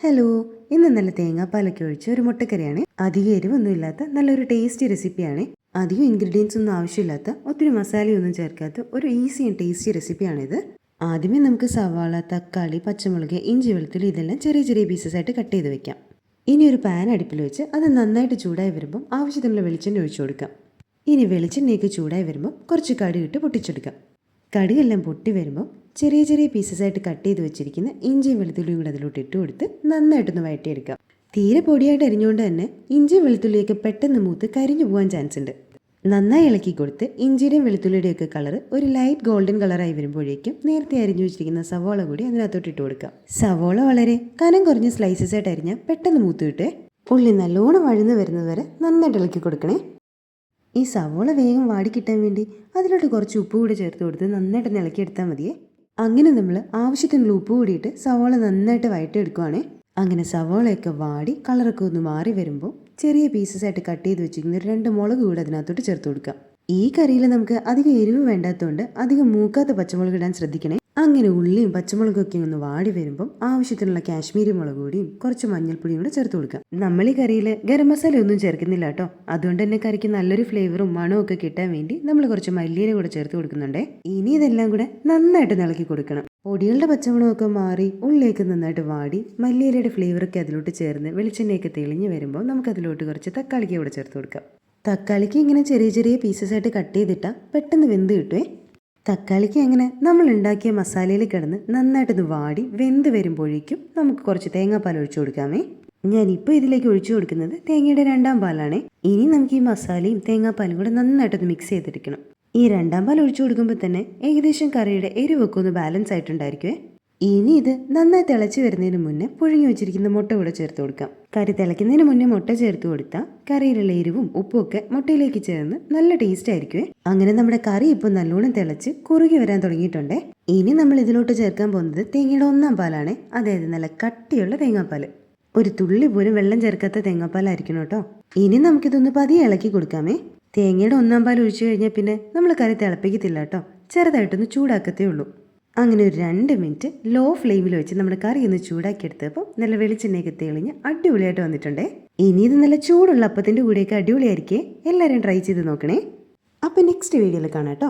Hello, ഇന്ന് നല്ല തേങ്ങാപ്പാലൊക്കെ ഒഴിച്ച് ഒരു മുട്ടക്കറിയാണ്. അധികം എരിവൊന്നും ഇല്ലാത്ത നല്ലൊരു ടേസ്റ്റി റെസിപ്പിയാണ്. അധികം ഇൻഗ്രീഡിയൻസ് ഒന്നും ആവശ്യമില്ലാത്ത, ഒത്തിരി മസാലയൊന്നും ചേർക്കാത്ത ഒരു ഈസി ആൻഡ് ടേസ്റ്റി റെസിപ്പിയാണിത്. ആദ്യമേ നമുക്ക് സവാള, തക്കാളി, പച്ചമുളക്, ഇഞ്ചി, വെളുത്തുള്ളി ഇതെല്ലാം ചെറിയ ചെറിയ പീസസ് ആയിട്ട് കട്ട് ചെയ്ത് വെക്കാം. ഇനി ഒരു പാൻ അടുപ്പിൽ വെച്ച് അത് നന്നായിട്ട് ചൂടായി വരുമ്പോൾ ആവശ്യത്തിനുള്ള വെളിച്ചെണ്ണ ഒഴിച്ചു കൊടുക്കാം. ഇനി വെളിച്ചെണ്ണയൊക്കെ ചൂടായി വരുമ്പോൾ കുറച്ച് കടുകിട്ട് പൊട്ടിച്ചെടുക്കാം. കടുകെല്ലാം പൊട്ടി വരുമ്പോൾ ചെറിയ ചെറിയ പീസസ് ആയിട്ട് കട്ട് ചെയ്ത് വെച്ചിരിക്കുന്ന ഇഞ്ചിയും വെളുത്തുള്ളിയും കൂടെ അതിലോട്ട് ഇട്ട് കൊടുത്ത് നന്നായിട്ടൊന്ന് വഴറ്റിയെടുക്കാം. തീരെ പൊടിയായിട്ട് അരിഞ്ഞുകൊണ്ട് തന്നെ ഇഞ്ചിയും വെളുത്തുള്ളിയൊക്കെ പെട്ടെന്ന് മൂത്ത് കരിഞ്ഞു പോകാൻ ചാൻസ് ഉണ്ട്. നന്നായി ഇളക്കി കൊടുത്ത് ഇഞ്ചിയുടെയും വെളുത്തുള്ളിയുടെയൊക്കെ കളർ ഒരു ലൈറ്റ് ഗോൾഡൻ കളറായി വരുമ്പോഴേക്കും നേരത്തെ അരിഞ്ഞു വെച്ചിരിക്കുന്ന സവോള കൂടി അതിനകത്തോട്ട് ഇട്ട് കൊടുക്കാം. സവോള വളരെ കനം കുറഞ്ഞ സ്ലൈസസ് ആയിട്ട് അരിഞ്ഞാൽ പെട്ടെന്ന് മൂത്ത് കിട്ടേ. ഉള്ളി നല്ലോണം വഴന്ന് വരുന്നത് വരെ നന്നായിട്ട് ഇളക്കി കൊടുക്കണേ. ഈ സവോള വേഗം വാടിക്കിട്ടാൻ വേണ്ടി അതിലോട്ട് കുറച്ച് ഉപ്പ് കൂടി ചേർത്ത് കൊടുത്ത് നന്നായിട്ട് ഇളക്കിയെടുത്താൽ മതിയേ. അങ്ങനെ നമ്മൾ ആവശ്യത്തിനുള്ള ഉപ്പ് കൂടിയിട്ട് സവോള നന്നായിട്ട് വഴറ്റിയെടുക്കുവാണേ. അങ്ങനെ സവോളയൊക്കെ വാടി കളറൊക്കെ ഒന്ന് മാറി വരുമ്പോൾ ചെറിയ പീസസ് ആയിട്ട് കട്ട് ചെയ്ത് വെച്ചിരിക്കുന്ന 2 മുളക് കൂടി അതിനകത്തോട്ട് ചേർത്ത് കൊടുക്കാം. ഈ കറിയിൽ നമുക്ക് അധികം എരിവ് വേണ്ടാത്തതുകൊണ്ട് അധികം മൂക്കാത്ത പച്ചമുളക് ഇടാൻ ശ്രദ്ധിക്കണേ. അങ്ങനെ ഉള്ളിയും പച്ചമുളകൊക്കെ ഒന്ന് വാടി വരുമ്പം ആവശ്യത്തിനുള്ള കാശ്മീരി മുളക് പൊടിയും കുറച്ച് മഞ്ഞൾപ്പൊടിയും കൂടെ ചേർത്ത് കൊടുക്കാം. നമ്മൾ ഈ കറിയിൽ ഗരം മസാല ഒന്നും ചേർക്കുന്നില്ല കേട്ടോ. അതുകൊണ്ട് തന്നെ കറിക്ക് നല്ലൊരു ഫ്ലേവറും മണവും ഒക്കെ കിട്ടാൻ വേണ്ടി നമ്മൾ കുറച്ച് മല്ലിയില കൂടെ ചേർത്ത് കൊടുക്കുന്നുണ്ടേ. ഇനി ഇതെല്ലാം കൂടെ നന്നായിട്ട് ഇളക്കി കൊടുക്കണം. പൊടികളുടെ പച്ചമുളകൊക്കെ മാറി ഉള്ളിലേക്ക് നന്നായിട്ട് വാടി മല്ലിയിലയുടെ ഫ്ലേവറൊക്കെ അതിലോട്ട് ചേർന്ന് വെളിച്ചെണ്ണയൊക്കെ തെളിഞ്ഞ് വരുമ്പോൾ നമുക്ക് അതിലോട്ട് കുറച്ച് തക്കാളിക്ക് കൂടെ ചേർത്ത് കൊടുക്കാം. തക്കാളിക്ക് ഇങ്ങനെ ചെറിയ ചെറിയ പീസസ് ആയിട്ട് കട്ട് ചെയ്തിട്ടാൽ പെട്ടെന്ന് വെന്ത് കിട്ടുവേ. തക്കാളിക്ക് അങ്ങനെ നമ്മൾ ഉണ്ടാക്കിയ മസാലയിൽ കിടന്ന് നന്നായിട്ടൊന്ന് വാടി വെന്ത് വരുമ്പോഴേക്കും നമുക്ക് കുറച്ച് തേങ്ങാപ്പാൽ ഒഴിച്ചു കൊടുക്കാമേ. ഞാനിപ്പോൾ ഇതിലേക്ക് ഒഴിച്ചു കൊടുക്കുന്നത് തേങ്ങയുടെ 2ാം പാലാണേ. ഇനി നമുക്ക് ഈ മസാലയും തേങ്ങാപ്പാലും കൂടെ നന്നായിട്ടൊന്ന് മിക്സ് ചെയ്തെടുക്കണം. ഈ 2ാം പാൽ ഒഴിച്ചു കൊടുക്കുമ്പോൾ തന്നെ ഏകദേശം കറിയുടെ എരിവൊക്കെ ഒന്ന് ബാലൻസ് ആയിട്ടുണ്ടായിരിക്കുവേ. ഇനി ഇത് നന്നായി തിളച്ച് വരുന്നതിന് മുന്നേ പുഴുങ്ങി വെച്ചിരിക്കുന്ന മുട്ട കൂടെ ചേർത്ത് കൊടുക്കാം. കറി തിളയ്ക്കുന്നതിന് മുന്നേ മുട്ട ചേർത്ത് കൊടുത്താൽ കറിയിലുള്ള എരിവും ഉപ്പും ഒക്കെ മുട്ടയിലേക്ക് ചേർന്ന് നല്ല ടേസ്റ്റ് ആയിരിക്കുവേ. അങ്ങനെ നമ്മുടെ കറി ഇപ്പോൾ നല്ലോണം തിളച്ച് കുറുകി വരാൻ തുടങ്ങിയിട്ടുണ്ടേ. ഇനി നമ്മൾ ഇതിലോട്ട് ചേർക്കാൻ പോകുന്നത് തേങ്ങയുടെ 1ാം പാലാണ്. അതായത് നല്ല കട്ടിയുള്ള തേങ്ങാപ്പാൽ. ഒരു തുള്ളി പോലും വെള്ളം ചേർക്കാത്ത തേങ്ങാപ്പാലായിരിക്കണം കേട്ടോ. ഇനി നമുക്കിതൊന്ന് പതിയെ ഇളക്കി കൊടുക്കാമേ. തേങ്ങയുടെ 1ാം പാൽ ഒഴിച്ചു കഴിഞ്ഞാൽ പിന്നെ നമ്മൾ കറി തിളപ്പിക്കത്തില്ല കേട്ടോ. ചെറുതായിട്ടൊന്ന് ചൂടാക്കത്തേ ഉള്ളൂ. അങ്ങനെ ഒരു 2 മിനിറ്റ് ലോ ഫ്ലെയിമിൽ വെച്ച് നമ്മുടെ കറി ഒന്ന് ചൂടാക്കി എടുത്തപ്പോൾ നല്ല വെളിച്ചെണ്ണയൊക്കെ തെളിഞ്ഞ് അടിപൊളിയായിട്ട് വന്നിട്ടുണ്ടേ. ഇനി ഇത് നല്ല ചൂടുള്ള അപ്പത്തിൻ്റെ കൂടെയൊക്കെ അടിപൊളിയായിരിക്കേ. എല്ലാവരും ട്രൈ ചെയ്ത് നോക്കണേ. അപ്പോൾ നെക്സ്റ്റ് വീഡിയോയിൽ കാണാം കേട്ടോ.